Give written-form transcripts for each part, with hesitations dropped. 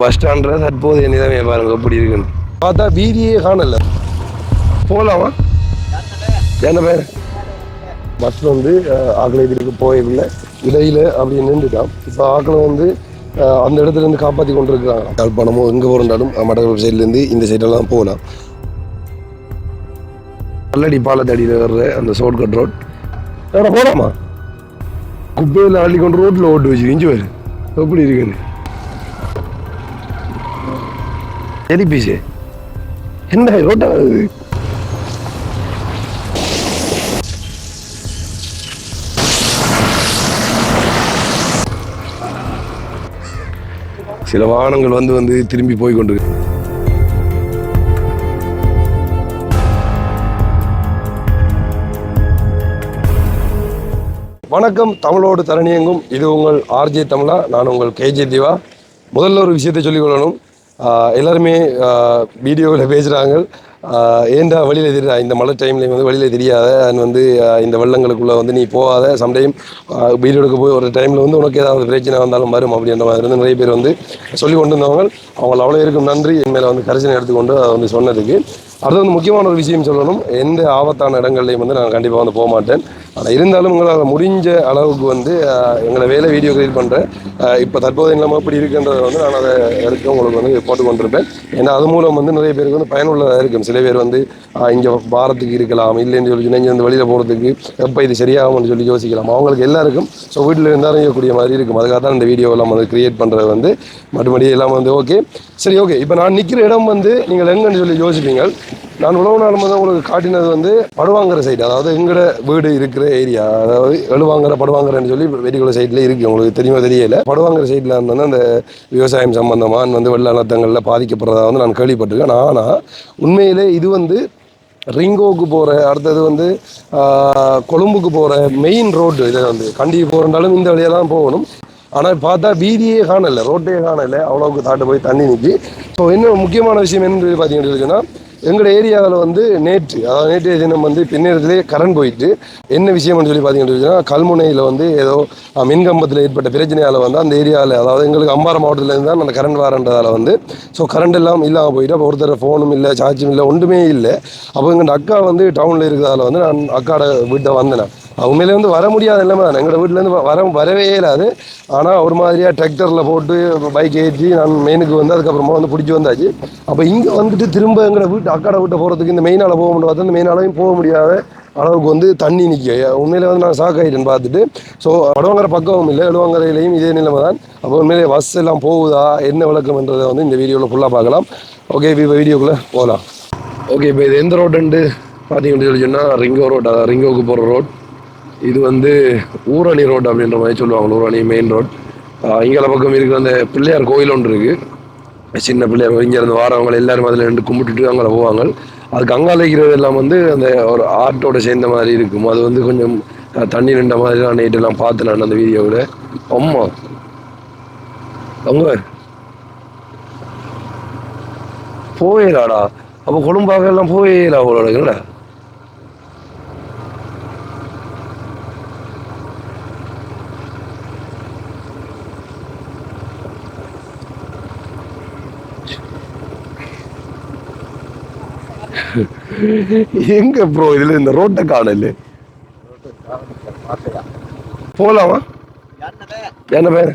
Bus ஸ்டாண்ட்ல தற்போதைய நிலைமையை பாருங்க எப்படி இருக்குன்னு பார்த்தா வீதியே காணல. போகலாமா? என்ன பேர் பஸ் வந்து ஆக்களை இதுக்கு போயிடல, இடையில அப்படி நின்றுட்டான். இப்போ ஆக்களை வந்து அந்த இடத்துல இருந்து காப்பாற்றி கொண்டு இருக்கிறாங்க. யாழ்ப்பாணமோ எங்கே போகிறாலும் மட்டக்களப்பு சைட்லேருந்து இந்த சைடெல்லாம் போகலாம். பல்லடி பாலத்தடியில் வர்ற அந்த ஷார்ட்கட் ரோட் வேற போகலாமா? குப்பையில் அள்ளி கொண்டு ரோட்டில் ஓட்டு வச்சு இஞ்சி வரு எப்படி இருக்குன்னு சரி பீஸு என்ன ரோட்டா வருது. சில வாகனங்கள் வந்து திரும்பி போய் கொண்டு வணக்கம். தமிழோடு தரணியங்கும் இது உங்கள் ஆர்ஜே தமிழா. நான் உங்கள் கேஜே தேவா. முதல்ல ஒரு விஷயத்தை சொல்லிக்கொள்ளணும். எல்லாருமே வீடியோவில் பேசுகிறாங்க, ஏன்டா வெளியில் தெரியா இந்த மழை டைம்லேயும் வந்து வெளியில் தெரியாத வந்து இந்த வெள்ளங்களுக்குள்ளே வந்து நீ போகாத, சம்டைம் வீடியோ எடுக்க போய் ஒரு டைமில் வந்து உனக்கு ஏதாவது பிரச்சனை வந்தாலும் வரும் அப்படின்ற மாதிரி வந்து நிறைய பேர் வந்து சொல்லி கொண்டு இருந்தவங்க. அவங்கள அவ்வளோ இருக்கும் நன்றி என் மேலே வந்து கரிசனை எடுத்துக்கொண்டு அதை வந்து சொன்னதுக்கு. அடுத்து வந்து முக்கியமான ஒரு விஷயம் சொல்லணும். எந்த ஆபத்தான இடங்கள்லையும் வந்து நான் கண்டிப்பாக வந்து போக மாட்டேன். ஆனால் இருந்தாலும் உங்களால் முடிஞ்ச அளவுக்கு வந்து எங்களை வேலை வீடியோ கிரியேட் பண்ணுறேன். இப்போ தற்போதைய நிலைமை எப்படி இருக்குன்றதை வந்து நான் அதை எடுத்து உங்களுக்கு வந்து போட்டு கொண்டிருப்பேன். ஏன்னா அது மூலம் வந்து நிறைய பேருக்கு வந்து பயனுள்ளதாக இருக்கும். சில பேர் வந்து இங்கே வாரத்துக்கு இருக்கலாம், இல்லைன்னு சொல்லி இங்கே வந்து வெளியில் போகிறதுக்கு எப்போ இது சரியாகும்னு சொல்லி யோசிக்கலாம். அவங்களுக்கு எல்லாருக்கும் ஸோ வீட்டில் இருந்தாலும் இருக்கக்கூடிய மாதிரி இருக்கும். அதுக்காக தான் இந்த வீடியோ எல்லாம் வந்து கிரியேட் பண்ணுறது வந்து மறுபடியும் எல்லாம் வந்து ஓகே சரி ஓகே. இப்போ நான் நிற்கிற இடம் வந்து நீங்கள் எங்கன்னு சொல்லி யோசிப்பீங்க. நான் உழவு நாள் வந்து உங்களுக்கு காட்டினது வந்து படுவாங்கிற சைடு, அதாவது எங்களோட வீடு இருக்கிற ஏரியா, அதாவது படுவாங்கறன்னு சொல்லி வெடிக்குள்ள சைடில் இருக்குது. உங்களுக்கு தெரியுமா தெரியல. படுவாங்கிற சைடில் இருந்தோன்னா அந்த விவசாயம் சம்பந்தமாக வந்து வெள்ள அழுத்தங்களில் பாதிக்கப்படுறதா வந்து நான் கேள்விப்பட்டிருக்கேன். ஆனால் உண்மையிலே இது வந்து ரிங்கோவுக்கு போகிற, அடுத்தது வந்து கொழும்புக்கு போகிற மெயின் ரோடு. இதை வந்து கண்டிக்கு போகிறனாலும் இந்த வழியாக தான் போகணும். ஆனால் பார்த்தா வீதியே காணலை, ரோட்டே காணலை, அவ்வளோவுக்கு தாட்டு போய் தண்ணி நிற்கி. ஸோ இன்னும் முக்கியமான விஷயம் என்னன்னு பார்த்தீங்கன்னா, எங்களோட ஏரியாவில் வந்து நேற்றைய தினம் வந்து பின்னேரத்திலே கரண்ட் போயிட்டு என்ன விஷயம்னு சொல்லி பார்த்தீங்கன்னா, கல்முனையில் வந்து ஏதோ மின்கம்பத்தில் ஏற்பட்ட பிரச்சனையால் வந்து அந்த ஏரியாவில், அதாவது எங்களுக்கு அம்பாறை மாவட்டத்திலேருந்து தான் அந்த கரண்ட் வரன்றதால் வந்து ஸோ கரண்ட் எல்லாம் இல்லாமல் போயிட்டு, அப்போ ஒருத்தர் ஃபோனும் இல்லை, சார்ஜும் இல்லை, ஒன்றுமே இல்லை. அப்போ எங்கள் அக்கா வந்து டவுனில் இருக்கிறதால வந்து நான் அக்காவோட வீட்டை வந்தேன். உண்மையிலே வந்து வர முடியாத எல்லாமே தான், எங்களோட வீட்டிலேருந்து வரவே இல்லாது. ஆனால் ஒரு மாதிரியாக டிராக்டரில் போட்டு பைக் ஏற்றி நான் மெயினுக்கு வந்து அதுக்கப்புறமா வந்து பிடிச்சி வந்தாச்சு. அப்போ இங்கே வந்துட்டு திரும்ப எங்களோட அக்காட வீட்டை போகிறதுக்கு இந்த மெயினால் போக முடியாது, பார்த்தா இந்த மெயினாலையும் போக முடியாத அளவுக்கு வந்து தண்ணி நிற்க. உண்மையிலே வந்து நான் ஷாக்காயிட்டேன்னு பார்த்துட்டு. ஸோ வடவங்கிற பக்கமும் இல்லை, எழுவங்கரையிலையும் இதே நிலைமை தான். அப்போ உண்மையிலே பஸ் எல்லாம் போகுதா என்ன விளக்கம்ன்றதை வந்து இந்த வீடியோவில் ஃபுல்லாக பார்க்கலாம். ஓகே, இப்போ வீடியோக்குள்ளே போகலாம். ஓகே, இப்போ இது எந்த ரோடுன்ட்டு பார்த்தீங்கன்னு சொல்லி சொன்னால் ரிங்கோ ரோட், அதாவது ரிங்கோவுக்கு போகிற ரோட். இது வந்து ஊரணி ரோடு அப்படின்ற மாதிரி சொல்லுவாங்க. ஊரணி மெயின் ரோட். இங்கே பக்கம் இருக்கிற அந்த பிள்ளையார் கோயில் ஒன்று இருக்குது. சின்ன பிள்ளையார் இங்கேருந்து வாரவங்க எல்லாரும் அதில் ரெண்டு கும்பிட்டுட்டு அங்கே போவாங்க. அதுக்கு அங்கால இருக்கிறது எல்லாம் வந்து அந்த ஒரு ஆர்ட்டோட சேர்ந்த மாதிரி இருக்கும். அது வந்து கொஞ்சம் தண்ணி நின்ற மாதிரி நான் நைட்டெல்லாம் பார்த்தேன் நான் அந்த வீடியோவில். அம்மா அங்கே போயிடாடா. அப்போ கொழும்பாக எல்லாம் போயிடா அவ்வளோடா. எங்க ப்ரோ இதுல இந்த ரோட்டை காணல. போலாமா? என்ன பேர்?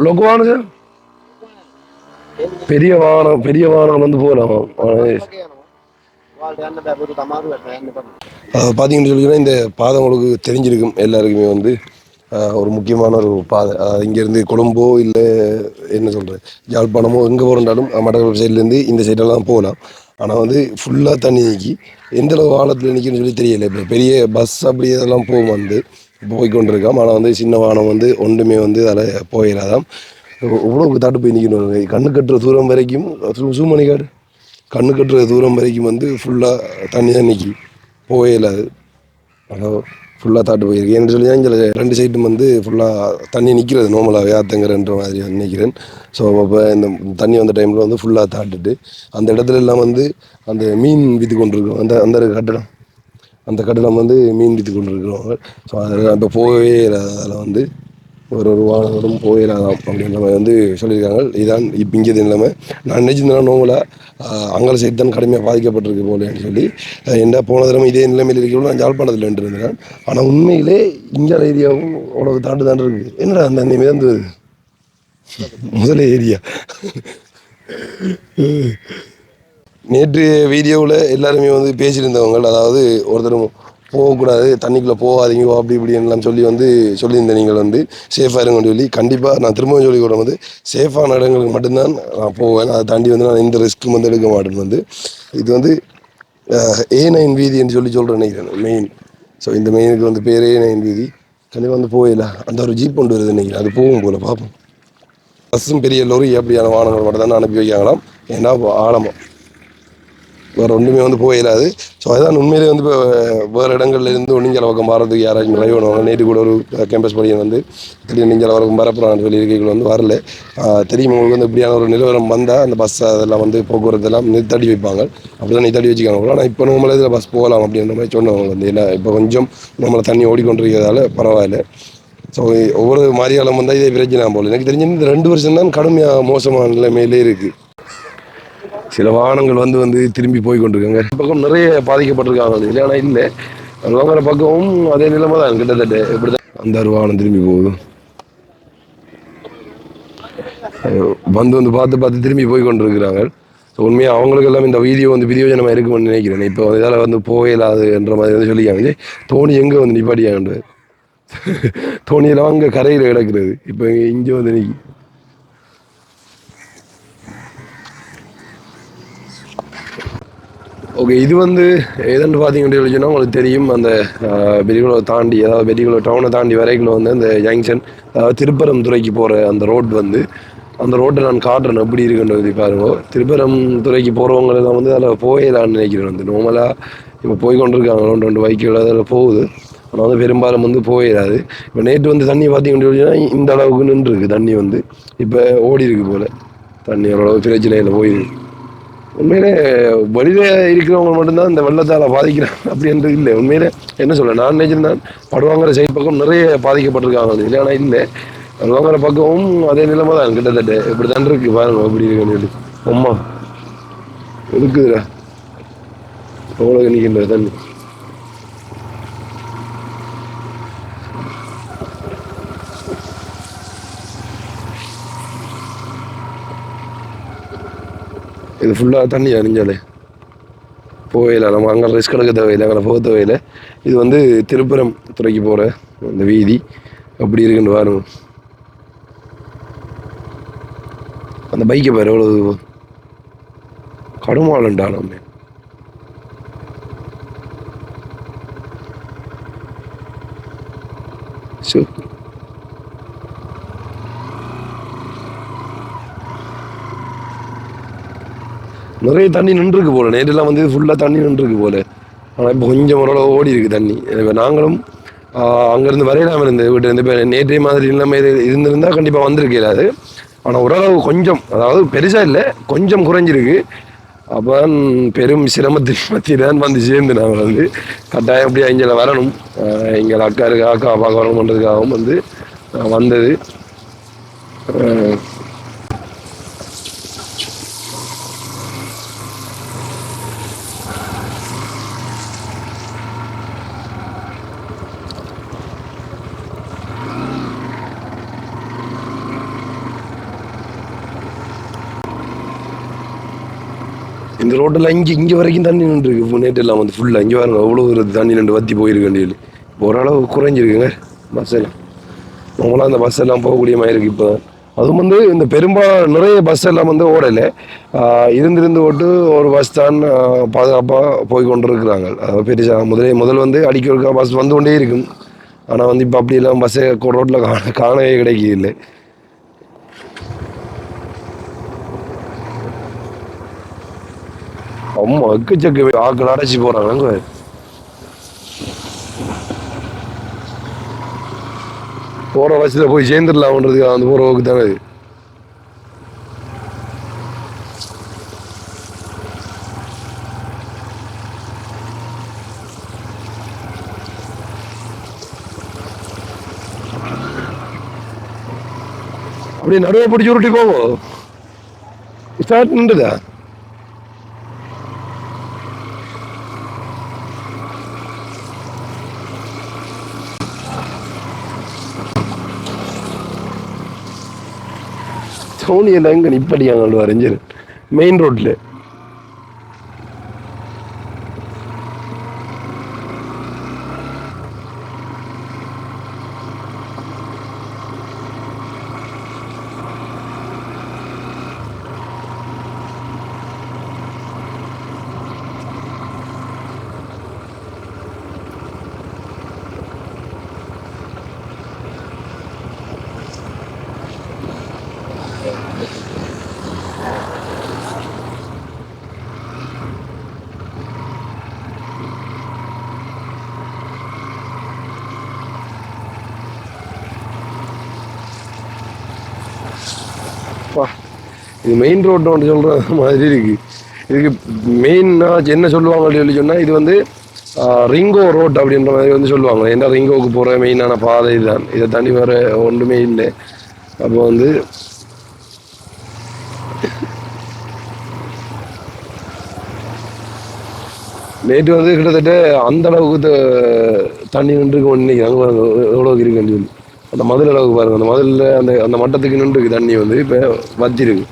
லொகுவான பெரிய வாகனம் வந்து போகலாம். பார்த்தீங்கன்னு சொல்லி இந்த பாதை உங்களுக்கு தெரிஞ்சிருக்கும் எல்லாருக்குமே வந்து ஒரு முக்கியமான ஒரு பாதை. இங்கேருந்து கொழும்போ இல்லை என்ன சொல்கிறேன் யாழ்ப்பாணமோ எங்கே போகிறனாலும் மட்டக்களப்பு சைட்லேருந்து இந்த சைடெல்லாம் போகலாம். ஆனால் வந்து ஃபுல்லாக தண்ணி நீக்கி எந்தளவு ஆழத்தில் நிற்குன்னு சொல்லி தெரியலை. இப்போ பெரிய பஸ் அப்படி இதெல்லாம் போய்கொண்டிருக்கான். ஆனால் வந்து சின்ன வாகனம் வந்து ஒன்றுமே வந்து அதில் போயிடாதான். இவ்வளோக்கு தாட்டு போய் நிற்கணும். கண்ணு கட்டுற தூரம் வரைக்கும் சூமணிக்காடு கண்ணு கட்டுற தூரம் வரைக்கும் வந்து ஃபுல்லாக தண்ணி தான் நிற்கி போயிடாது. அதாவது ஃபுல்லாக தாட்டு போயிருக்கு. ஏன்னு சொல்லி இங்கே ரெண்டு சைடும் வந்து ஃபுல்லாக தண்ணி நிற்கிறது நார்மலாகவே ஆத்தங்கரன்ற மாதிரி நினைக்கிறேன். ஸோ அப்போ இந்த தண்ணி வந்த டைமில் வந்து ஃபுல்லாக தாட்டுட்டு அந்த இடத்துல எல்லாம் வந்து அந்த மீன் விற்று கொண்டிருக்கும். அந்த கட்டடம் அந்த கட்டடம் வந்து மீன் பிடித்து கொண்டிருக்கிறவங்க. ஸோ அதில் இப்போ போகவே இல்லை. அதில் வந்து ஒரு வாகனங்களும் போயிடலாம் அப்படின்ற மாதிரி வந்து சொல்லியிருக்காங்க. இதுதான் இப்போ இங்கே நிலைமை. நான் நினைச்சிருந்தேன் நோவலாக அங்கே சைடு தான் கடுமையாக பாதிக்கப்பட்டிருக்கு போலேன்னு சொல்லி. என்ன போன தடவை இதே நிலைமையில் இருக்கிறோம் நான் ஜாழ்ப்பாணத்தில் இருந்தேன். ஆனால் உண்மையிலே இங்கே ஏரியாவும் அவ்வளவு தாண்டு தாண்டு இருக்குது. என்னடா அந்த மிதந்து முதல் ஏரியா நேற்று வீடியோவில் எல்லாருமே வந்து பேசியிருந்தவங்க, அதாவது ஒருத்தரும் போகக்கூடாது தண்ணிக்குள்ளே போகாதீங்க அப்படி இப்படின்லாம் சொல்லி வந்து சொல்லியிருந்தேன். நீங்கள் வந்து சேஃபாக இருங்கன்னு சொல்லி. கண்டிப்பாக நான் திரும்பவும் சொல்லி கூட வந்து சேஃபான இடங்களுக்கு மட்டும்தான் நான் போவேன். அதை தாண்டி வந்து நான் எந்த ரிஸ்க்கும் வந்து எடுக்க மாட்டேன். வந்து இது வந்து A9 வீதின்னு சொல்லி சொல்கிறேன் நினைக்கிறேன் மெயின். ஸோ இந்த மெயினுக்கு வந்து பேர் A9 வீதி. கண்டிப்பாக வந்து போயிடல. அந்த ஒரு ஜீப் கொண்டு வருது நினைக்கிறேன். அது போகும் போல் பார்ப்போம். பஸ்ஸும் பெரிய லோரி அப்படியான வாகனங்கள் மட்டும் தான் அனுப்பி வைக்காங்களாம். ஏன்னா ஆழமாக வேறு ஒன்றுமே வந்து போயிடாது. ஸோ அதுதான் உண்மையிலே வந்து இப்போ வேறு இடங்கள்லேருந்து ஒன்றிஞ்சல பக்கம் மாறதுக்கு யாராச்சும் ட்ரைவ் பண்ணுவாங்க. நேற்று கூட ஒரு கேம்பஸ் படிக்க வந்து திடீர்னு நெஞ்சல வரைக்கும் பரப்புறான்னு சொல்லி இருக்கைகள் வந்து வரல. தெரியும் உங்களுக்கு வந்து இப்படியான ஒரு நிலவரம் வந்தால் அந்த பஸ் அதெல்லாம் வந்து போக்குவரத்து எல்லாம் நிறுத்தடி வைப்பாங்க. அப்படி தான் நிறுத்தடி வச்சுக்காங்க. ஆனால் இப்போ நம்மளே இதில் பஸ் போகலாம் அப்படின்ற மாதிரி சொன்னவங்க வந்து ஏன்னா இப்போ கொஞ்சம் நம்மளை தண்ணி ஓடிக்கொண்டிருக்கிறதால பரவாயில்ல. ஸோ ஒவ்வொரு மாரியாலம் வந்தால் இதே பிரச்சனை போல். எனக்கு தெரிஞ்சு இந்த 2 வருஷம் தான் கடுமையாக மோசமான நிலைமையிலே இருக்குது. சில வாகனங்கள் வந்து திரும்பி போய் கொண்டிருக்காங்க. பக்கம் நிறைய பாதிக்கப்பட்டிருக்காங்க இல்லைன்னா இல்லை. வாங்குற பக்கமும் அதே நிலைமை தான் கிட்டத்தட்ட. இப்படிதான் அந்த ஒரு வாகனம் திரும்பி போகுது. வந்து பார்த்து திரும்பி போய் கொண்டிருக்கிறாங்க. ஸோ உண்மையாக அவங்களுக்கு எல்லாம் இந்த வீடியோ வந்து பிரியோஜனமாக இருக்கும்னு நினைக்கிறேன். இப்போ இதால் வந்து போயிடாதுன்ற மாதிரி வந்து சொல்லிக்காங்க. தோணி எங்கே வந்து நிப்பாட்டியாங்க? தோணியெல்லாம் அங்கே கரையில் கிடக்கிறது. இப்போ இங்கே வந்து நிற்கி. ஓகே, இது வந்து எதுன்னு பார்த்தீங்கன்னு சொன்னால் உங்களுக்கு தெரியும். அந்த பெரியகுளம் தாண்டி, அதாவது பெரியகுளம் டவுனை தாண்டி வரைக்கும் வந்து அந்த ஜங்ஷன், அதாவது திருப்பரம் துறைக்கு போகிற அந்த ரோட் வந்து அந்த ரோட்டை நான் காட்டுறேன் எப்படி இருக்குன்றது பாருங்க. திருப்பரம் துறைக்கு போகிறவங்களெல்லாம் வந்து அதில் போயிடலான்னு நினைக்கிறேன். வந்து நார்மலாக இப்போ போய் கொண்டிருக்காங்க. 2 பைக்குகள் அதில் போகுது. ஆனால் வந்து பெரும்பாலும் வந்து போயிடாது. இப்போ நேற்று வந்து தண்ணி பார்த்தீங்கன்னு சொன்னால் இந்த அளவுக்கு நின்றுருக்கு. தண்ணி வந்து இப்போ ஓடி இருக்கு போல். தண்ணி ஓரளவு பிரச்சனையில் போயிருக்கு. உண்மையிலே வெளியில இருக்கிறவங்க மட்டும்தான் இந்த வெள்ளத்தால் பாதிக்கிறாங்க அப்படின்றது இல்லை. உண்மையிலே என்ன சொல்ல, நான் நினைச்சிருந்தேன் படுவாங்கிற சைட் பக்கம் நிறைய பாதிக்கப்பட்டிருக்காங்க இல்லை. ஆனால் இல்லை, படுவாங்கிற பக்கமும் அதே நிலைமை தான் கிட்டத்தட்ட. இப்படி தான் இருக்கு பாருங்க எப்படி இருக்குன்னு. அம்மா இருக்குதுடா எவ்வளோ நிற்கின்ற தண்ணி. இது ஃபுல்லாக தண்ணி அணிஞ்சாலே போகல. நம்ம அங்கே ரிஸ்க் எடுக்க தேவையில்லை, அங்கே போக தேவையில்லை. இது வந்து திருப்புரம் துறைக்கு போகிற அந்த வீதி அப்படி இருக்குன்னு பாருங்க. அந்த பைக்கை பாரு எவ்வளோ கடுமாளண்டான. ஸோ நிறைய தண்ணி நின்றுருக்கு போல். நேற்றெல்லாம் வந்து ஃபுல்லாக தண்ணி நின்றுருக்கு போல். ஆனால் இப்போ கொஞ்சம் ஓரளவு ஓடி இருக்குது தண்ணி. இப்போ நாங்களும் அங்கேருந்து வரையிடாமல் இருந்தது வீட்டிலேருந்து. இப்போ நேற்றைய மாதிரி இல்லாமல் இருந்திருந்தால் கண்டிப்பாக வந்திருக்கல அது. ஆனால் ஓரளவு கொஞ்சம், அதாவது பெருசாக இல்லை, கொஞ்சம் குறைஞ்சிருக்கு. அப்போ பெரும் சிரமத்தின் மத்தியில் தான் வந்து சேர்ந்து நாங்கள் வந்து கட்டாயம் அப்படியே இங்கே வரணும். எங்கள் அக்கா பார்க்க வரணும் பண்ணுறதுக்காகவும் வந்து வந்தது. இந்த ரோட்டில் இங்கே வரைக்கும் தண்ணி நின்றுருக்கு. இப்போ நேற்றெல்லாம் வந்து ஃபுல்லாக இங்கே வரணும் அவ்வளோ ஒரு தண்ணி நின்று வற்றி போயிருக்கு. இப்போ ஓரளவு குறைஞ்சிருக்குங்க பஸ் எல்லாம். நம்மளாம் அந்த பஸ் எல்லாம் போகக்கூடிய மாதிரி இருக்குது இப்போ. அதுவும் வந்து இந்த பெரும்பாலும் நிறைய பஸ் எல்லாம் வந்து ஓடலை. இருந்து ஓட்டு ஒரு பஸ் தான் பாதுகாப்பாக போய் கொண்டு இருக்கிறாங்க. அதாவது பெருசாக முதல் வந்து அடிக்க பஸ் வந்து கொண்டே இருக்கும். ஆனால் வந்து இப்போ அப்படியெல்லாம் பஸ்ஸை ரோட்டில் காணவே கிடைக்கிது இல்லை. அம்மா எக்கச்சக்க ஆக்கள் அடைச்சி போறாங்க. போற பஸ்ல போய் சேர்ந்துடலாம்ன்றதுக்கு அந்த போறவுக்கு தானே. அப்படியே நடுவே பிடிச்சி உருட்டி போவோம். ஸ்டார்ட் நின்றுதா? சோனி எல்லாம் எங்க நிப்படியாங்க வரைஞ்சு மெயின் ரோட்ல. இது மெயின் ரோட் ஒன்று சொல்ற மாதிரி இருக்கு. இதுக்கு மெயின்னா என்ன சொல்லுவாங்க சொல்லி சொன்னா இது வந்து ரிங்கோ ரோட் அப்படின்ற மாதிரி வந்து சொல்லுவாங்க. ஏன்னா ரிங்கோவுக்கு போற மெயினான பாதை இதுதான். இதை தாண்டி வேற ஒன்றுமே இல்லை. அப்போ வந்து நேற்று வந்து கிட்டத்தட்ட அந்த அளவுக்கு தண்ணி நின்று நினைக்கிறாங்க எவ்வளோக்கு இருக்குன்னு சொல்லி. அந்த மதில் அளவுக்கு பாருங்க, அந்த மதிலில் அந்த அந்த மட்டத்துக்கு நின்றுருக்கு தண்ணி வந்து இப்போ வச்சிருக்கு.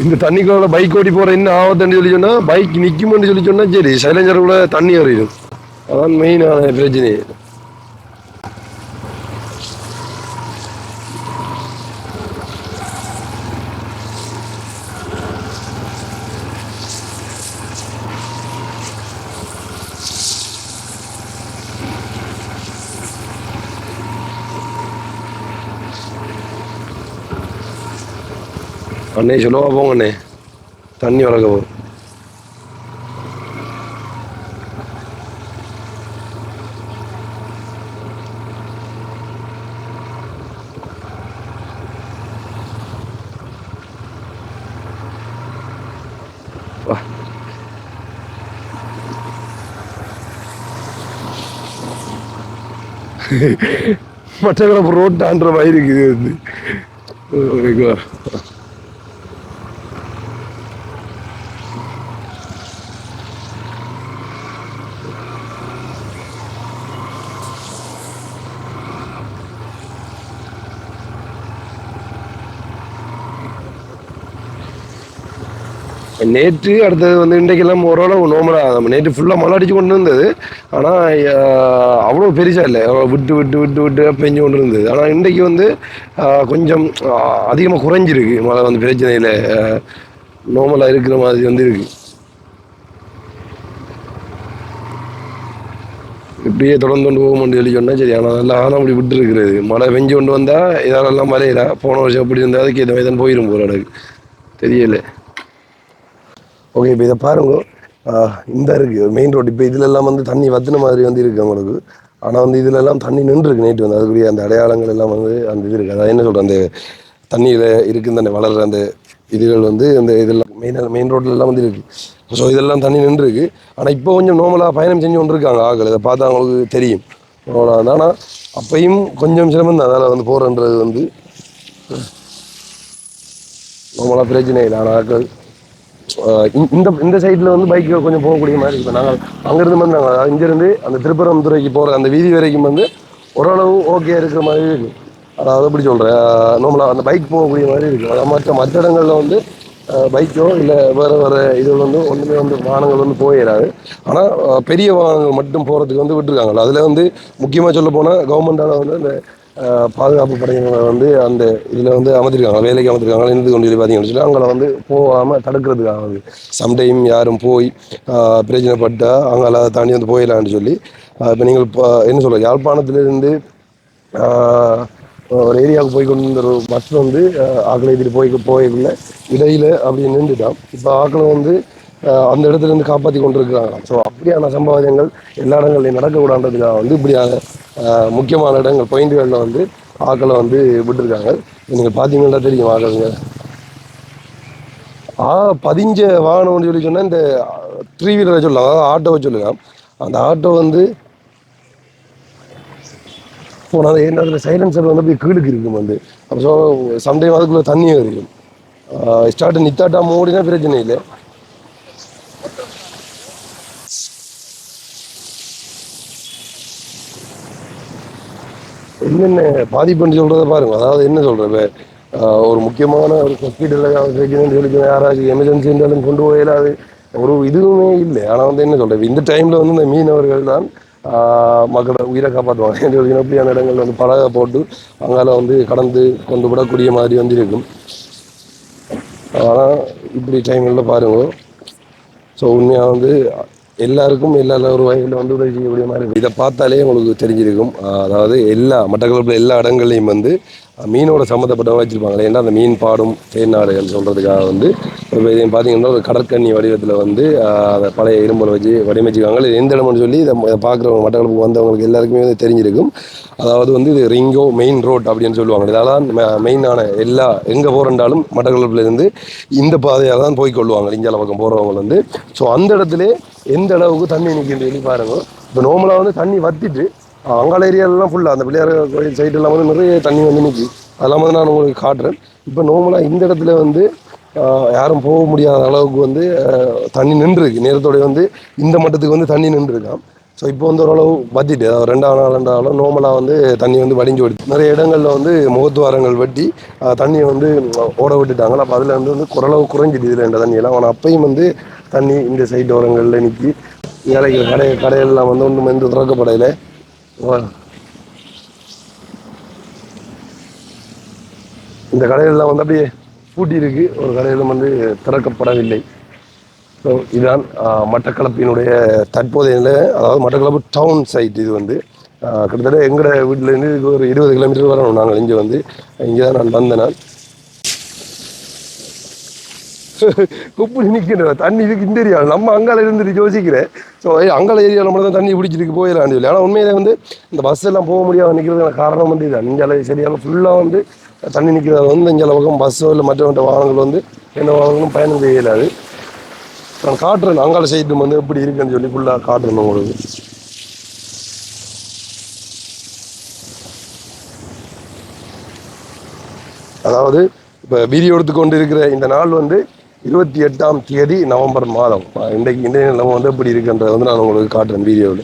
இந்த தண்ணிக்குள்ள பைக் ஓட்டி போற என்ன ஆபத்துன்னு சொல்லி சொன்னா, பைக் நிக்கும்னு சொல்லி சொன்னா சரி சைலஞ்சர் கூட தண்ணி ஏறிடும். அதான் மெயினான பிரச்சனை. அண்ணே சொல்லுவா போங்க அண்ணே, தண்ணி வளர்க்க போகும். மற்றவங்களை ரோட் தாண்டுற மாதிரி இருக்குது வந்து. நேற்று அடுத்தது வந்து இன்றைக்கெல்லாம் ஓரளவு நோமலாக நம்ம நேற்று ஃபுல்லாக மழை அடிச்சு கொண்டு இருந்தது. ஆனால் அவ்வளோ பெருசாக இல்லை, விட்டு விட்டு விட்டு விட்டு பெஞ்சு கொண்டு இருந்தது. ஆனால் இன்றைக்கு வந்து கொஞ்சம் அதிகமாக குறைஞ்சிருக்கு மழை வந்து, பிரச்சனையில் நோமலாக இருக்கிற மாதிரி வந்து இருக்கு. இப்படியே தொடர்ந்து கொண்டு போக முடியும் சொல்லி சொன்னால் சரி. ஆனால் நல்லா ஆனால் அப்படி விட்டு இருக்கிறது, மழை பெஞ்சு கொண்டு வந்தால் இதெல்லாம் மழையில போன வருஷம் எப்படி இருந்தால் அதுக்கு எந்த வயதான் போயிடும் போகிற இடக்கு தெரியலை. ஓகே, இப்போ இதை பாருங்க, இந்த இருக்குது மெயின் ரோடு. இப்போ இதிலெல்லாம் வந்து தண்ணி வத்தின மாதிரி வந்து இருக்குது அவங்களுக்கு. ஆனால் வந்து இதிலெல்லாம் தண்ணி நின்றுருக்கு நேற்று வந்து. அதுக்குரிய அந்த அடையாளங்கள் எல்லாம் வந்து அந்த இது இருக்குது. அதான் என்ன சொல்கிறேன், அந்த தண்ணியில் இருக்குன்னு தானே வளர்கிற அந்த இதுகள் வந்து அந்த இதெல்லாம் மெயின் ரோட்லலாம் வந்து இருக்குது. ஸோ இதெல்லாம் தண்ணி நின்றுருக்கு. ஆனால் இப்போ கொஞ்சம் நார்மலாக பயணம் செஞ்சு கொண்டு இருக்காங்க ஆக்கள். இதை பார்த்தா அவங்களுக்கு தெரியும் அவ்வளோதான். ஆனால் அப்பையும் கொஞ்சம் சிரமம் தான் அதில் வந்து போகிறன்றது வந்து நார்மலாக பிரச்சனை இல்லை. ஆனால் ஆக்கள் இந்த இந்த சைடில் வந்து பைக்கு கொஞ்சம் போகக்கூடிய மாதிரி. இப்போ நாங்கள் அங்கேருந்து வந்து நாங்கள் இங்கேருந்து அந்த திருப்பரந்துறைக்கு போகிற அந்த வீதி வரைக்கும் வந்து ஓரளவு ஓகே இருக்கிற மாதிரி இருக்குது. அதாவது எப்படி சொல்கிறேன், நார்மலாக அந்த பைக் போகக்கூடிய மாதிரி இருக்குது. அது மற்ற இடங்களில் வந்து பைக்கோ இல்லை வேறு வேறு இதுகள் வந்து ஒன்றுமே வந்து வாகனங்கள் வந்து போயிடாது. ஆனால் பெரிய வாகனங்கள் மட்டும் போகிறதுக்கு வந்து விட்டுருக்காங்க. அதில் வந்து முக்கியமாக சொல்ல போனால் கவர்மெண்டால் வந்து அந்த பாதுகாப்பு படையினரை வந்து அந்த இதில் வந்து அமைச்சிருக்காங்க, வேலைக்கு அமைச்சிருக்காங்க. இருந்து கொண்டு சொல்லி பார்த்தீங்கன்னு சொல்லி அவங்கள வந்து போகாமல் தடுக்கிறதுக்காக வந்து சம்டைம் யாரும் போய் பிரச்சனைப்பட்டால் அவங்கள தாண்டி வந்து போயிடலான்னு சொல்லி. இப்போ நீங்கள் இப்போ என்ன சொல்ல, யாழ்ப்பாணத்திலிருந்து ஒரு ஏரியாவுக்கு போய் கொண்டு ஒரு பஸ் வந்து ஆக்களை ஏற்றிட்டு போய்க்குள்ள இடையில அப்படி நின்றுட்டான். இப்போ ஆக்களை வந்து அந்த இடத்துல இருந்து காப்பாற்றி கொண்டிருக்கிறாங்க. ஸோ அப்படியான சம்பவங்கள் எல்லா இடங்கள்லையும் நடக்கக்கூடாதுக்காக வந்து இப்படியான முக்கியமான இடங்கள் பாயிண்ட்களில் வந்து ஆக்களை வந்து விட்டுருக்காங்க. நீங்கள் பார்த்தீங்கன்னா தெரியும் ஆக்களுங்க பதிஞ்ச வாகனம்னு சொல்லி சொன்னால் இந்த த்ரீ வீலரை சொல்லலாம், அதாவது ஆட்டோவை சொல்லுங்க. அந்த ஆட்டோ வந்து போனால் ஏன்னா அதில் சைலன்சர் வந்து அப்படியே கீழுக்கு இருக்கும் வந்து. அப்போ ஸோ சம்டைம் அதுக்குள்ளே தண்ணியும் இருக்கும். ஸ்டார்ட் நித்தாட்டா மூடினா பிரச்சனை இல்லை. என்னென்ன பாதிப்புன்னு சொல்கிறத பாருங்க. அதாவது என்ன சொல்கிறது, ஒரு முக்கியமான ஒரு ஹாஸ்பிட்டலில் வைக்கணும்னு சொல்லி யாராச்சும் எமர்ஜென்சி இருந்தாலும் கொண்டு போயிடாது, ஒரு இதுவுமே இல்லை. ஆனால் வந்து என்ன சொல்கிறது, இந்த டைமில் வந்து இந்த மீனவர்கள் தான் மக்களோட உயிரை காப்பாற்றுவாங்க. அப்படியான இடங்கள் வந்து படகை போட்டு அங்கால வந்து கடந்து கொண்டு விடக்கூடிய மாதிரி வந்து இருக்கும். ஆனால் இப்படி டைமில் பாருங்க. ஸோ உண்மையாக வந்து எல்லாருக்கும் எல்லா ஒரு வகையில் வந்து உதவி செய்யக்கூடிய மாதிரி இதை பார்த்தாலே உங்களுக்கு தெரிஞ்சிருக்கும். அதாவது எல்லா மட்டக்களப்பில் எல்லா இடங்கள்லையும் வந்து மீனோட சம்மந்தப்பட்டவங்க வச்சுருப்பாங்களே. ஏன்னா அந்த மீன் பாடும் தேன்னாடுகள் சொல்கிறதுக்காக வந்து இப்போ இதையும் பார்த்தீங்கன்னா ஒரு கடற்கன்னி வடிவத்தில் வந்து அதை பழைய இரும்பலை வச்சு வடிவமைச்சிருக்காங்க. எந்த இடம்னு சொல்லி இதை பார்க்குறவங்க மட்டக்களப்புக்கு வந்தவங்களுக்கு எல்லாருக்குமே வந்து தெரிஞ்சிருக்கும். அதாவது வந்து இது ரிங்கோ மெயின் ரோட் அப்படின்னு சொல்லுவாங்க. இதெல்லாம் மெயினான எல்லா எங்கே போகிறண்டாலும் மட்டக்களப்பிலேருந்து இந்த பாதையாக தான் போய் கொள்வாங்க இந்தியாவில் பக்கம் போகிறவங்க வந்து. ஸோ அந்த இடத்துல எந்த அளவுக்கு தண்ணி நிற்கின்னு சொல்லி பாருங்க. இப்போ நார்மலாக வந்து தண்ணி வற்றிட்டு அங்காள ஏரியாலெலாம் ஃபுல்லாக அந்த பிள்ளையார் கோயில் சைடெல்லாம் வந்து நிறைய தண்ணி வந்து நிற்கி, அதெல்லாம் வந்து நான் உங்களுக்கு காட்டுறேன். இப்போ நார்மலாக இந்த இடத்துல வந்து யாரும் போக முடியாத அளவுக்கு வந்து தண்ணி நின்றுருக்கு. நேரத்தோடைய வந்து இந்த மட்டத்துக்கு வந்து தண்ணி நின்றுருக்கான். ஸோ இப்போ வந்து ஓரளவு வற்றிட்டு, அதாவது ரெண்டாவது நார்மலாக வந்து தண்ணி வந்து வடிஞ்சு ஓடி நிறைய இடங்களில் வந்து முகத்துவாரங்கள் வெட்டி தண்ணியை வந்து ஓட விட்டுட்டாங்களா. அப்போ அதில் வந்து ஓரளவு குறைஞ்சிட்டு இதில் இந்த தண்ணியெல்லாம். ஆனால் அப்பையும் வந்து தண்ணி இந்த சைடு ஓரங்களில் நிற்கி இறக்கிற கடையெல்லாம் வந்து ஒன்றும் வந்து திறக்கப்படையில். இந்த கடையெல்லாம் வந்து அப்படியே பூட்டி இருக்கு, ஒரு கடையிலும் வந்து திறக்கப்படவில்லை. ஸோ இதுதான் மட்டக்களப்பினுடைய தற்போதைய நிலை. அதாவது மட்டக்களப்பு டவுன் சைட். இது வந்து கிட்டத்தட்ட எங்களோட வீட்டிலேருந்து இது ஒரு 20 கிலோமீட்டர் வரணும். நாங்கள் இங்கே வந்து இங்கே தான் நான் வந்தேன். நான் குப்பி நிற்கின்ற தண்ணி இதுக்கு இந்த ஏரியா நம்ம அங்கால இருந்துட்டு யோசிக்கிறேன். ஸோ அங்கால ஏரியாவில் மட்டும் தான் தண்ணி பிடிச்சிருக்கு போயிடலான்னு சொல்லி. ஆனால் உண்மையிலே வந்து இந்த பஸ் எல்லாம் போக முடியாத நிற்கிறதுக்கான காரணம் வந்து இதுதான். இங்கே சரியான ஃபுல்லாக வந்து தண்ணி நிற்கிறது வந்து இங்கே பக்கம் பஸ்ஸோ இல்லை மற்ற வாகனங்கள் வந்து எந்த வாகனங்களும் பயணம் செய்யலாது. நான் காட்டுறேன் அங்கால சைடு வந்து எப்படி இருக்குன்னு சொல்லி ஃபுல்லாக காட்டுறேன் உங்களுக்கு. அதாவது இப்போ வீடியோ எடுத்துக்கொண்டு இருக்கிற இந்த நாள் வந்து 28ஆம் தேதி நவம்பர் மாதம். இன்றைக்கு இன்றைய நிலைமை வந்து எப்படி இருக்குன்றதை வந்து நான் உங்களுக்கு காட்டுறேன் வீடியோவில்.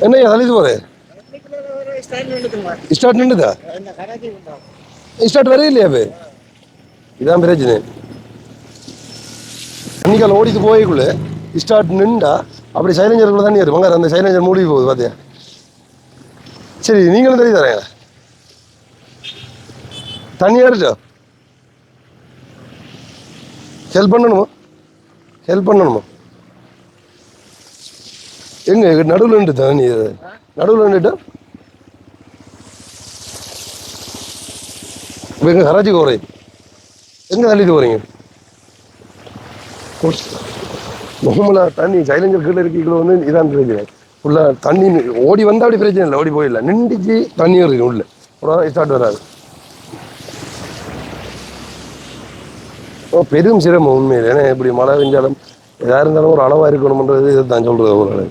என்ன அழிது போதே ஸ்டார்ட் நின்றுதா? ஸ்டார்ட் வரவே இல்லையா? இப்போ இதான் பிரச்சனை. அன்னைக்கால ஓடிட்டு போய்க்குள்ள ஸ்டார்ட் நின்றா அப்படி சைலஞ்சருக்குள்ள தண்ணி வரும். அந்த சைலஞ்சர் மூடி போகுது பார்த்தியா? சரி, நீங்களும் தெரிய தரேங்க. தண்ணி ஏறிச்சா? ஹெல்ப் பண்ணணுமா? ஹெல்ப் பண்ணணுமா? எங்க நடுவில் நின்று தண்ணி நடுவில் நின்றுட்டா இப்போ எங்கே கராச்சிக்கு போகிறேன்? எங்கே தள்ளிட்டு போகிறீங்க? நார்மலாக தண்ணி சைலஞ்சர் கீழே இருக்கீங்களோ வந்து இதான் பிரச்சனை. ஃபுல்லாக தண்ணி ஓடி வந்தால் அப்படி பிரச்சனை இல்லை, ஓடி போயிடல. நின்றுச்சு தண்ணி வருது உள்ள, அப்புறம் ஸ்டார்ட் வராது. பெரும் சிரமம் உண்மையில். ஏன்னா இப்படி மழை பெஞ்சாலும் எதாக இருந்தாலும் ஒரு அளவாக இருக்கணும்ன்றது இதை தான் சொல்கிறது. ஒரு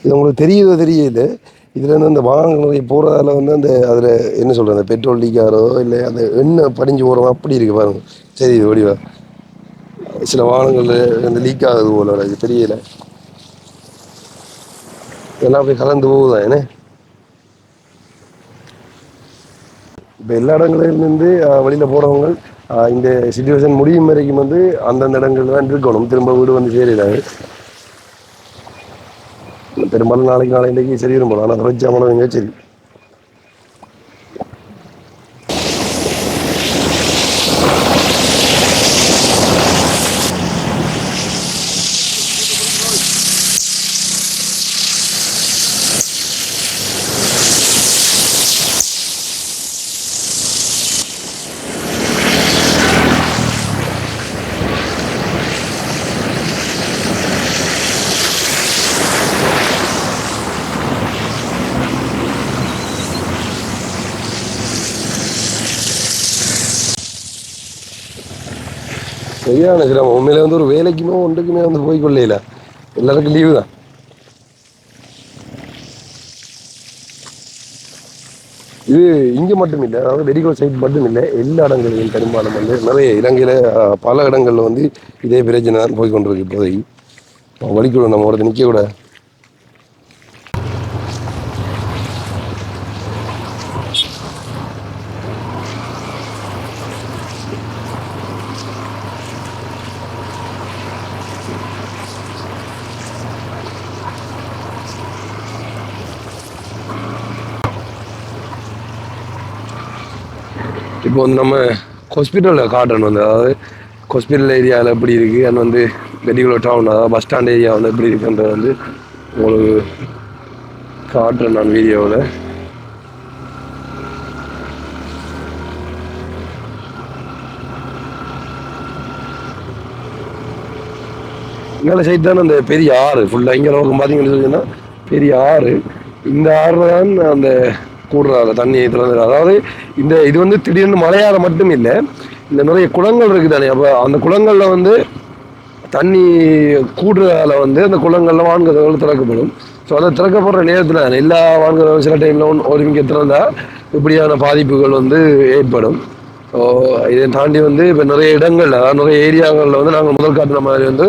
இது உங்களுக்கு தெரியல. இதில் வந்து அந்த வாகனங்கள் போகிறதால வந்து அந்த அதில் என்ன சொல்கிறது, அந்த பெட்ரோல் லீக்காரோ இல்லை அந்த எண்ணெய் படிஞ்சு போகிறோம் அப்படி இருக்குது பாருங்க. சரி, இது வடிவா சில வாகனங்கள் அந்த லீக் ஆகுது போல, இது தெரியல. இதெல்லாம் அப்படி கலந்து போகுதான். ஏன்னா இப்போ எல்லா இடங்களிலிருந்து வெளியில் போகிறவங்க இந்த சிச்சுவேஷன் முடியும் வரைக்கும் வந்து அந்தந்த இடங்கள் தான் இருக்கணும். திரும்ப வீடு வந்து சேரிடாது. பெரும்பாலும் நாளைக்கு இன்றைக்கி சரி வரும் போல. ஆனால் ஃப்ரெஞ்சாமனவங்க சரி. சரியான சிரமம் உண்மையில வந்து ஒரு வேலைக்குமே ஒன்றுக்குமே வந்து போய் கொள்ளையில எல்லாருக்கும் லீவு தான். இது இங்கே மட்டும் இல்லை, அதாவது வெடிகோ சைட் மட்டும் இல்லை, எல்லா இடங்களிலும் பெரும்பாலும் வந்து நிறைய இலங்கையில் பல இடங்களில் வந்து இதே பிரச்சனை தான் போய் கொண்டிருக்கு இப்போதைக்கு. வலிக்கூட நம்ம ஒருத்தர் நிற்க கூட. இப்போ வந்து நம்ம ஹாஸ்பிட்டலில் காட்டணும் வந்து, அதாவது ஹாஸ்பிட்டல் ஏரியாவில் எப்படி இருக்குது அண்ட் வந்து வெடிகுலோ டவுன் அதாவது பஸ் ஸ்டாண்ட் ஏரியா வந்து எப்படி இருக்குன்றது வந்து உங்களுக்கு காட்டுறேன் நான் வீடியோவில். இங்கே சைட் தான் அந்த பெரிய ஆறு ஃபுல்லாக, இங்கே நோக்கம் பார்த்தீங்கன்னு சொன்னால் பெரிய ஆறு. இந்த ஆறு தான் அந்த கூடுறாங்க தண்ணி திறந்து. அதாவது இந்த இது வந்து திடீர்னு மழையால மட்டும் இல்லை, இந்த நிறைய குளங்கள் இருக்குது தானே, அப்போ அந்த குளங்களில் வந்து தண்ணி கூடுறதால வந்து அந்த குளங்களில் வான்கதவுகள் திறக்கப்படும். ஸோ அதை திறக்கப்படுற நேரத்தில் எல்லா வான்கதவும் சில டைமில் ஒருமிக்க திறந்தால் இப்படியான பாதிப்புகள் வந்து ஏற்படும். ஸோ இதை தாண்டி வந்து இப்போ நிறைய இடங்கள், அதாவது நிறைய ஏரியாக்களில் வந்து நாங்கள் முதல் காட்டுற மாதிரி வந்து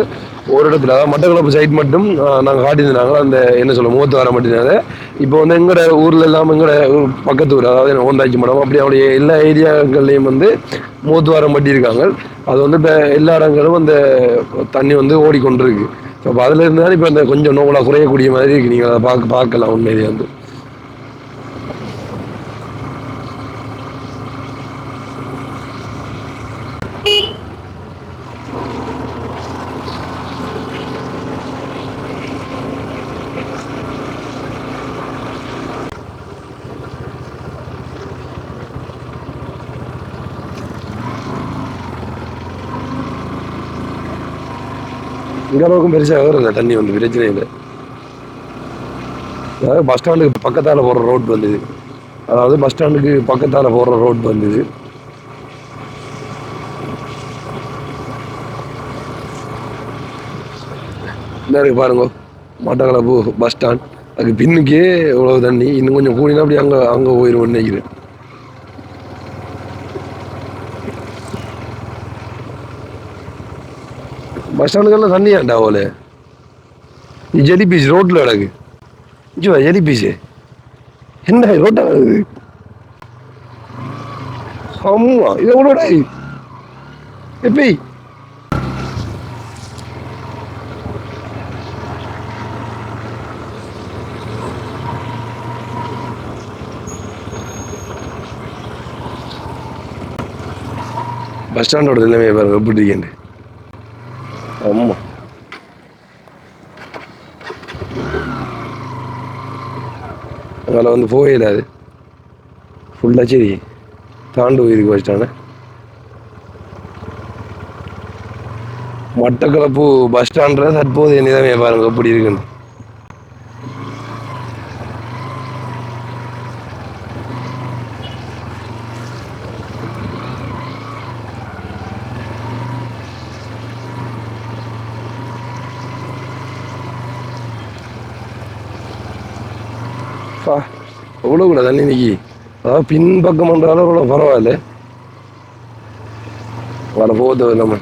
ஒரு இடத்துல, அதாவது மட்டக்களப்பு சைட் மட்டும் நாங்கள் காட்டியிருந்தாங்க அந்த என்ன சொல்ல முகத்துவார மட்டும்னால. இப்போ வந்து எங்களோட ஊரில் இல்லாமல் எங்களோட பக்கத்து ஊர், அதாவது ஓந்தாச்சி மடம் அப்படி அவருடைய எல்லா ஏரியாக்கள்லையும் வந்து முகத்துவாரம் பட்டியிருக்காங்க. அது வந்து இப்போ எல்லா இடங்களும் அந்த தண்ணி வந்து ஓடிக்கொண்டிருக்கு. ஸோ அப்போ அதில் இருந்தாலும் இப்போ அந்த கொஞ்சம் நோவலாக குறையக்கூடிய மாதிரி இருக்குது. நீங்கள் அதை பார்க்கலாம் உண்மையிலே வந்து. இங்கே அளவுக்கும் பெருசாக வருது தண்ணி வந்து, பிரச்சனை இல்லை. அதாவது பஸ் ஸ்டாண்டுக்கு பக்கத்தால் போகிற ரோட் வந்தது, அதாவது பஸ் ஸ்டாண்டுக்கு பக்கத்தால் போகிற ரோட் வந்தது. இந்த இருக்கு பாருங்க, மட்டக்களப்பு பஸ் ஸ்டாண்ட், அதுக்கு பின்னுக்கே இவ்வளவு தண்ணி. இன்னும் கொஞ்சம் கூடினா அப்படி அங்கே அங்கே போயிடுவோம்னு நினைக்கிறேன். பஸ் ஸ்டாண்டுக்கெல்லாம் தண்ணி ஏன்டா போல. ஜெலி பீஸ் ரோட்டில் கிடக்கு. ஜோ ஜெலி பீஸு என்ன ரோட்டா கிடக்குது. ஆமா இது எவ்வளோட எப்படி பஸ் ஸ்டாண்டோட நிலைமை பாருங்க எப்படி இருக்கேன். ஆமா அதில் வந்து போகல, அது ஃபுல்லாக சரி தாண்டு போயிருக்கு பஸ் ஸ்டாண்டு. மட்டக்களப்பு பஸ் ஸ்டாண்டில் தற்போதைய நிலைமையை பாருங்க எப்படி இருக்குன்னு. எவ்வளோ கூட தண்ணி நிற்கி, அதாவது பின்பக்கம் பண்ணுறாலும் அவ்வளோ பரவாயில்ல. வர போகுது நம்ம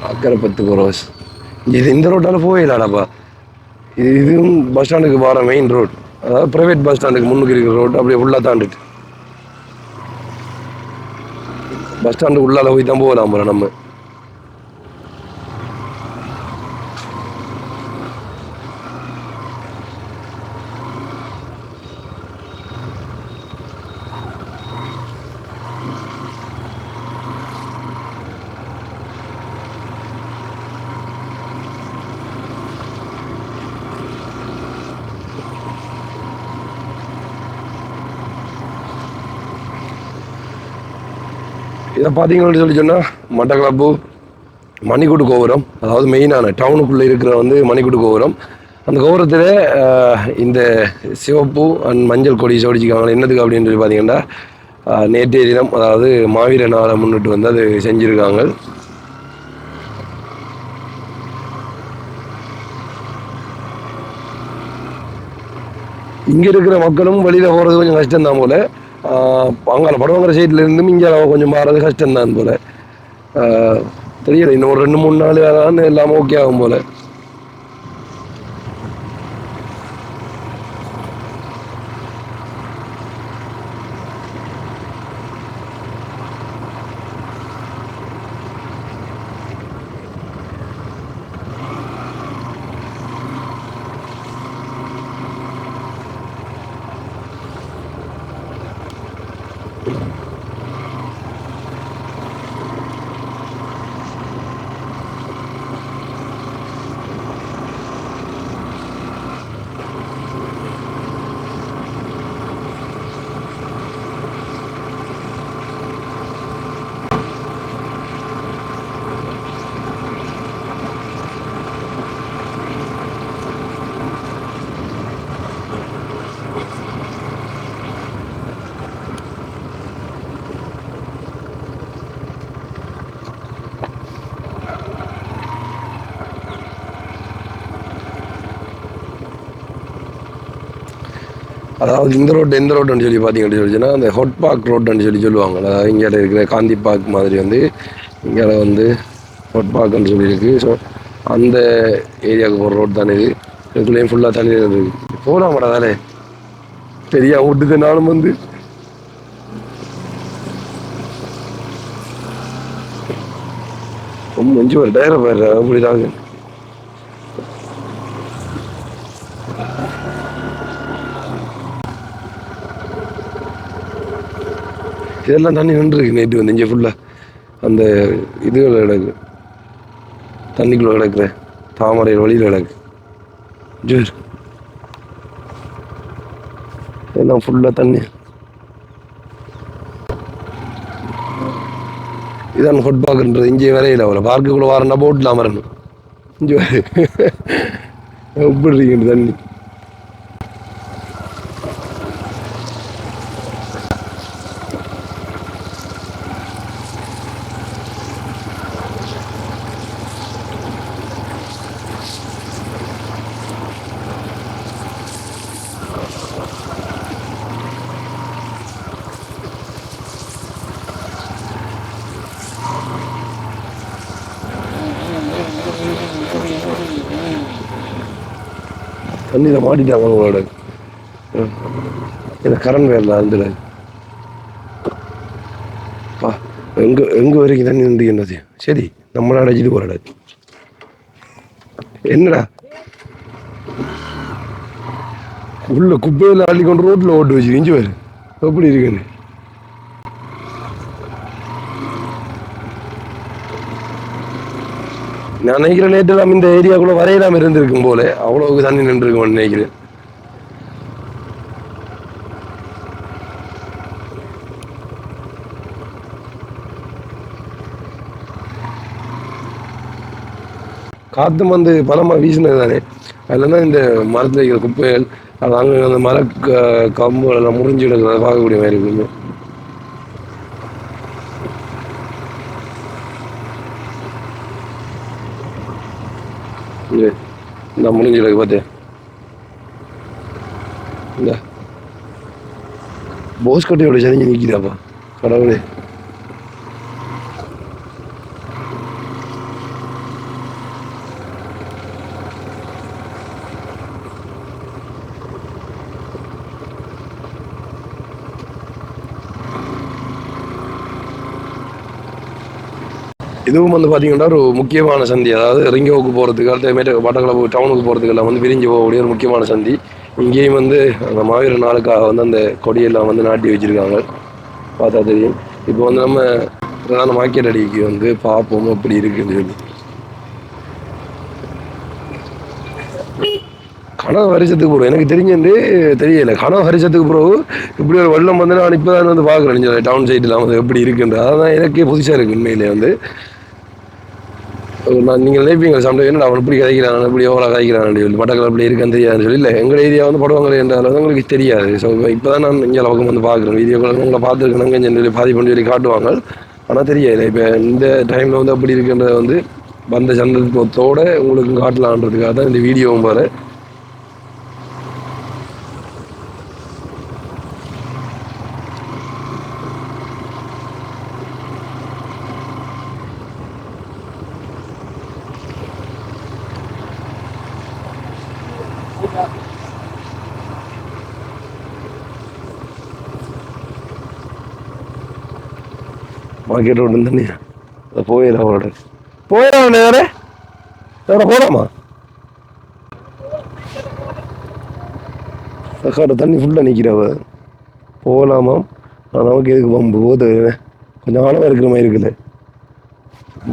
அக்கறை 10 ரோஸ். இது இந்த ரோட்டால் போயிடலாடாப்பா. இதுவும் பஸ் ஸ்டாண்டுக்கு போகிற மெயின் ரோட், அதாவது ப்ரைவேட் பஸ் ஸ்டாண்டுக்கு முன்னுக்கு இருக்கிற ரோட் அப்படியே உள்ளே தாண்டிட்டு பஸ் ஸ்டாண்டுக்கு உள்ளால போய் தான் போகலாம் போல நம்ம. இதை பார்த்தீங்கன்னு சொல்லி சொன்னால் மட்டக்களப்பு மணிக்கூட்டு கோபுரம், அதாவது மெயினான டவுனுக்குள்ளே இருக்கிற வந்து மணிக்கூட்டு கோபுரம். அந்த கோபுரத்தில் இந்த சிவப்பு அண்ட் மஞ்சள் கொடி சோடிச்சிக்காங்க. என்னதுக்கு அப்படின்னு சொல்லி பார்த்தீங்கன்னா நேற்றைய தினம், அதாவது மாவீர நாளை முன்னிட்டு வந்து அது செஞ்சுருக்காங்க. இங்கே இருக்கிற மக்களும் வெளியில் போகிறது கொஞ்சம் கஷ்டம்தான் போல். அங்கே படவங்கிற சைட்லேருந்தும் இங்கே கொஞ்சம் மாறது கஷ்டம்தான் போல். தெரியல, இன்னும் ஒரு 2-3 நாள் தான் எல்லாம் ஓகே ஆகும் போல். அதாவது இந்த ரோடு எந்த ரோடுன்னு சொல்லி பார்த்தீங்கன்னு சொல்லிச்சுன்னா அந்த ஹொட் பார்க் ரோடுன்னு சொல்லுவாங்க. அதாவது இங்கே இருக்கிற காந்தி பார்க் மாதிரி வந்து இங்கே வந்து ஹொட் பார்க்குன்னு சொல்லியிருக்கு. ஸோ அந்த ஏரியாவுக்கு போகிற ரோடு தானே இது. இதுக்குள்ளேயும் ஃபுல்லாக தண்ணி இருக்குது. போகலாமாடா தானே பெரியா விட்டுது. நானும் வந்து ரொம்ப மஞ்சு ஒரு டயரை போயிடுற அப்படிதாங்க. இதெல்லாம் தண்ணி நின்றுருக்கு. நைட்டு வந்து இங்கே ஃபுல்லாக அந்த இதுகள் கிடக்கு, தண்ணிக்குள்ளே கிடக்குற தாமரை வழியில் கிடக்கு. ஜோர் எல்லாம் ஃபுல்லாக தண்ணி. இதான் ஃபுட் பார்க்குன்றது. இங்கே வரையில அவ்வளோ பார்க்குக்குள்ளே வரேன்னா போட்டில் அமரணும். இங்கே எப்படி இருக்குன்னு தண்ணி. தண்ணியில் மாட்டிட்டாங்க அவங்களோட. இந்த கரண்ட் வேரில் அதில் எங்கே வரைக்கும் தண்ணி நின்று என்னது. சரி, நம்மளை அடைச்சிட்டு போகிறாடு. என்னடா உள்ள குப்பையில் அள்ளி கொண்டு ரோட்டில் ஓட்டு வச்சு இஞ்சி வேறு எப்படி இருக்குன்னு. நான் நினைக்கிறேன் நேற்றெல்லாம் இந்த ஏரியாக்குள்ளே வரையலாம் இருந்திருக்கும் போல. அவ்வளோவுக்கு தண்ணி நின்றுருக்கும்னு நினைக்கிறேன். காற்றும் வந்து பலமாக வீசினது தானே. அதில் தான் இந்த மரத்தில் வைக்கிற குப்பைகள் அது அங்கே அந்த மர கம்புகள் எல்லாம் முறிஞ்சு எடுக்கிறத பார்க்கக்கூடிய மாதிரி இருக்குங்க. இந்த முடிஞ்சிருக்கு பார்த்தேன். இந்த போஸ் கட்டையோட சரிஞ்சு நிற்கிதாப்பா கடவுளே. இதுவும் வந்து பார்த்தீங்கன்னா ஒரு முக்கியமான சந்தி. அதாவது ரிங்கோவுக்கு போகிறதுக்கு அடுத்த மட்டக்களப்பு டவுனுக்கு போகிறதுக்கெல்லாம் வந்து விரிஞ்சு போகக்கூடிய ஒரு முக்கியமான சந்தி. இங்கேயும் வந்து அந்த மாவீர நாளுக்காக வந்து அந்த கொடியெல்லாம் வந்து நாட்டி வச்சுருக்காங்க. பார்த்தா தெரியும். இப்போ வந்து நம்ம பிரதான மார்க்கெட் அடிக்கு வந்து பார்ப்போம் அப்படி இருக்குன்னு சொல்லி. கனவு ஹரிசத்துக்கு பிறகு எனக்கு தெரிஞ்சு தெரியல. கனவு ஹரிசத்துக்கு பிறகு இப்படி ஒரு வெள்ளம் வந்து நான் இப்போ தான் வந்து பார்க்குறேன் டவுன் சைடில் வந்து எப்படி இருக்குன்ற. அதான் எனக்கே புதுசாக இருக்குது உண்மையிலே வந்து. நான் நீங்கள் நினைப்பீங்க சம்டைம் என்ன அவன் இப்படி கதைக்கிறான் இப்படி எவ்வளோ கதைக்கிறான் சொல்லி மட்டக்களப்பு அப்படி இருக்கான்னு தெரியாதுன்னு சொல்லி. இல்லை எங்கள் ஏரியா வந்து படுவாங்க என்றாலும் வந்து உங்களுக்கு தெரியாது. ஸோ இப்போ தான் நான் இங்கே பக்கம் வந்து பார்க்குறேன் வீடியோக்கள் உங்களை பார்த்துருக்கணுங்க சொல்லி பாதிப்புன்னு சொல்லி காட்டுவாங்க. ஆனால் தெரியல இப்போ இந்த டைமில் வந்து அப்படி இருக்குன்றத வந்து வந்த சந்தர்ப்பத்தோடு உங்களுக்கு காட்டலான்றதுக்காக தான் இந்த வீடியோவும் பாரு. மார்க்கெட் ரோடு தண்ணி அதை போயிடலாம் அவரோட போயிடலாம் வேறு வேறு போகலாமா? அக்காட தண்ணி ஃபுல்லாக நிற்கிறவ போகலாமா? நமக்கு எதுக்கு பம்பு போது கொஞ்சம் ஆழமாக இருக்கிற மாதிரி இருக்குல்ல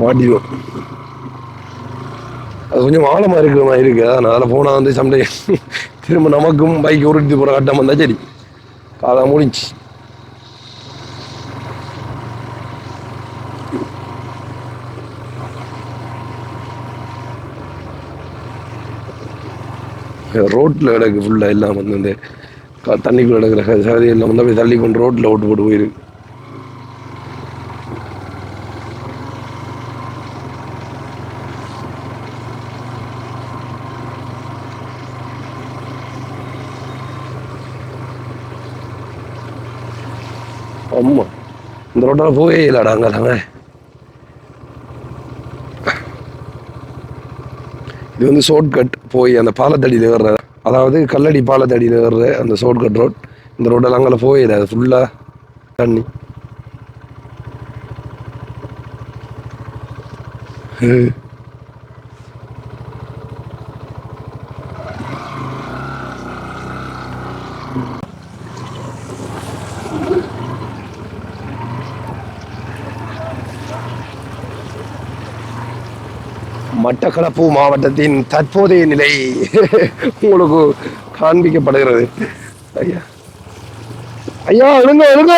மாட்டிடும். அது கொஞ்சம் ஆழமாக இருக்கிற மாதிரி இருக்குது. அதனால் போனால் வந்து சண்டை திரும்ப நமக்கும் பைக் உருட்டி போகிற கட்டம் வந்தால் சரி காதாக முடிஞ்சு. ரோட்டில் கிடக்கு ஃபுல்லாக எல்லாம் வந்து இந்த தண்ணிக்குள்ளே கிடக்கிற சகதி எல்லாம் வந்து அப்படியே தள்ளி கொண்டு ரோட்டில் ஓட்டு போட்டு போயிருக்கு. ஆமாம் இந்த ரோட்டால் போயே இல்லைடா அங்கே. இது வந்து ஷார்ட்கட் போய் அந்த பாலத்தடியில் வர்ற, அதாவது கல்லடி பாலத்தடியில் வர்ற அந்த ஷார்ட்கட் ரோட். இந்த ரோட்டெல்லாம் அங்கே போயில அது ஃபுல்லாக தண்ணி. மட்டக்களப்பு மாவட்டத்தின் தற்போதைய நிலை உங்களுக்கு காண்பிக்கப்படுகிறது. ஐயா ஐயா எழுங்க எழுங்க.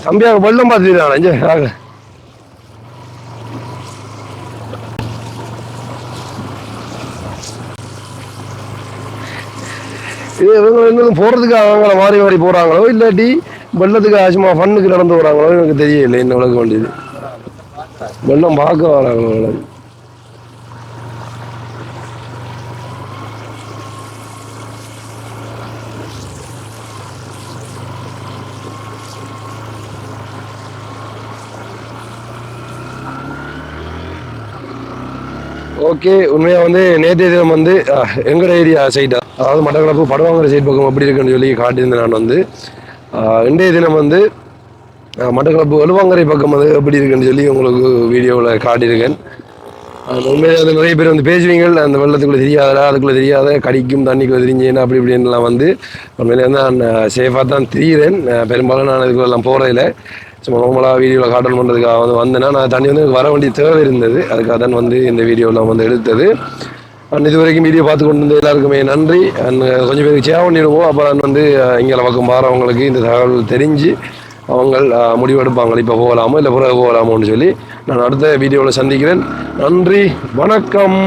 தம்பியாக வெள்ளம் பார்த்துட்டான் இங்கே ஆக. இவங்க போகிறதுக்கு அவங்கள மாறி மாறி போகிறாங்களோ இல்லாட்டி வெள்ளத்துக்கு ஆச்சுமா ஃபண்ணுக்கு நடந்து போகிறாங்களோ எனக்கு தெரியல. என்ன விளக்க வேண்டியது வெள்ளம் பார்க்க வராங்களோ. ஓகே உண்மையாக வந்து நேற்றைய தினம் வந்து எங்களோட ஏரியா சைடாக அதாவது மட்டக்களப்பு படுவாங்கிற சைட் பக்கம் எப்படி இருக்குன்னு சொல்லி காட்டியிருந்தேன். நான் வந்து இன்றைய தினம் வந்து மட்டக்களப்பு வலுவாங்கரை பக்கம் வந்து எப்படி இருக்குன்னு சொல்லி உங்களுக்கு வீடியோவில் காட்டியிருக்கேன். உண்மையாக வந்து நிறைய பேர் வந்து பேசுவீங்க அந்த வெள்ளத்துக்குள்ளே தெரியாதா அதுக்குள்ளே தெரியாத கடிக்கும் தண்ணிக்குள்ளே தெரிஞ்சேன்னா அப்படி இப்படின்லாம் வந்து உண்மையிலே வந்து நான் சேஃபாக தான் தெரியுறேன். பெரும்பாலும் நான் இதுக்குள்ளெல்லாம் போகிறதில்ல. சும்மா நார்மலாக வீடியோவில் காட்டன் பண்ணுறதுக்காக வந்து வந்தேன்னா நான் தண்ணி வந்து வர வேண்டிய தேவை இருந்தது. அதுக்காக தான் வந்து இந்த வீடியோவில் வந்து எடுத்தது. அண்ட் இது வரைக்கும் வீடியோ பார்த்து கொண்டு வந்து எல்லாருக்குமே நன்றி. அண்ட் கொஞ்சம் பேருக்கு சேவ் பண்ணிடுவோம். அப்போ நான் வந்து இங்கே பக்கம் மாறவங்களுக்கு இந்த தகவல் தெரிஞ்சு அவங்க முடிவெடுப்பாங்க இப்போ போகலாமோ இல்லை பிறகு போகலாமோன்னு சொல்லி. நான் அடுத்த வீடியோவில் சந்திக்கிறேன். நன்றி, வணக்கம்.